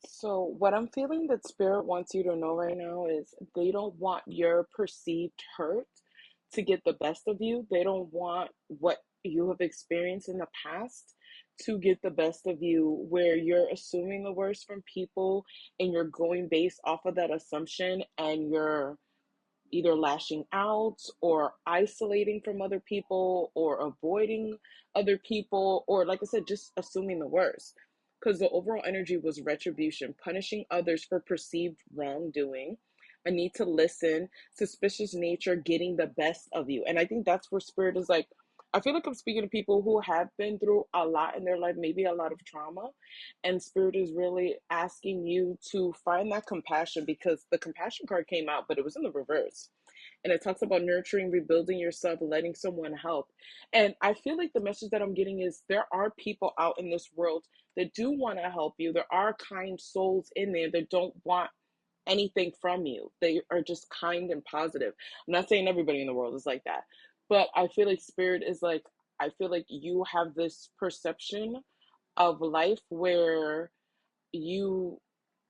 So, what I'm feeling that spirit wants you to know right now is they don't want your perceived hurt to get the best of you. They don't want what you have experienced in the past to get the best of you, where you're assuming the worst from people and you're going based off of that assumption and you're either lashing out or isolating from other people or avoiding other people or like I said just assuming the worst, because the overall energy was retribution, punishing others for perceived wrongdoing, a need to listen, suspicious nature getting the best of you. And I think that's where spirit is like, I feel like I'm speaking to people who have been through a lot in their life, maybe a lot of trauma, and spirit is really asking you to find that compassion, because the compassion card came out but it was in the reverse, and it talks about nurturing, rebuilding yourself, letting someone help. And I feel like the message that I'm getting is there are people out in this world that do want to help you. There are kind souls in there that don't want anything from you. They are just kind and positive. I'm not saying everybody in the world is like that, but I feel like spirit is like, I feel like you have this perception of life where you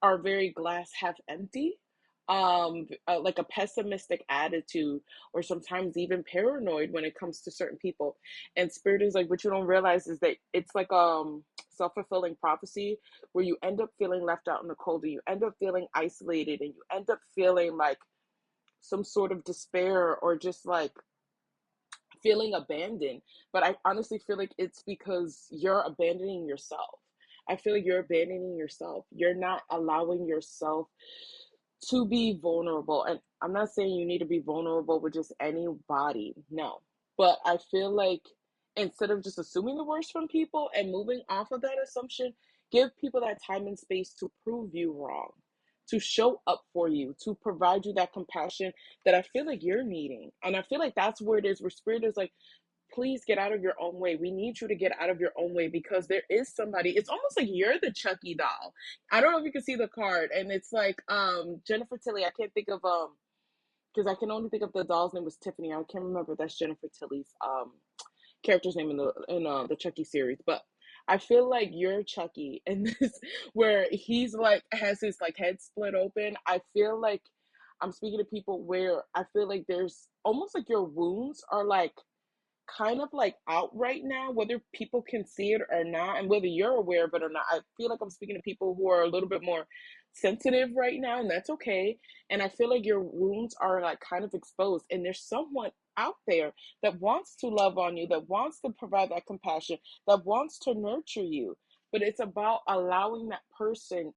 are very glass half empty, like a pessimistic attitude, or sometimes even paranoid when it comes to certain people. And spirit is like, what you don't realize is that it's like self-fulfilling prophecy, where you end up feeling left out in the cold, and you end up feeling isolated, and you end up feeling like some sort of despair or just like feeling abandoned. But I honestly feel like it's because you're abandoning yourself. I feel like you're abandoning yourself. You're not allowing yourself to be vulnerable. And I'm not saying you need to be vulnerable with just anybody. No. But I feel like instead of just assuming the worst from people and moving off of that assumption, give people that time and space to prove you wrong, to show up for you, to provide you that compassion that I feel like you're needing. And I feel like that's where it is, where spirit is like, please get out of your own way. We need you to get out of your own way, because there is somebody. It's almost like you're the Chucky doll. I don't know if you can see the card, and it's like Jennifer Tilly. I can't think of because I can only think of the doll's name was Tiffany. I can't remember that's Jennifer Tilly's character's name in the Chucky series, but I feel like you're Chucky in this, where he's like has his like head split open. I feel like I'm speaking to people where I feel like there's almost like your wounds are like kind of like out right now, whether people can see it or not, and whether you're aware of it or not. I feel like I'm speaking to people who are a little bit more sensitive right now, and that's okay. And I feel like your wounds are like kind of exposed, and there's someone out there that wants to love on you, that wants to provide that compassion, that wants to nurture you. But it's about allowing that person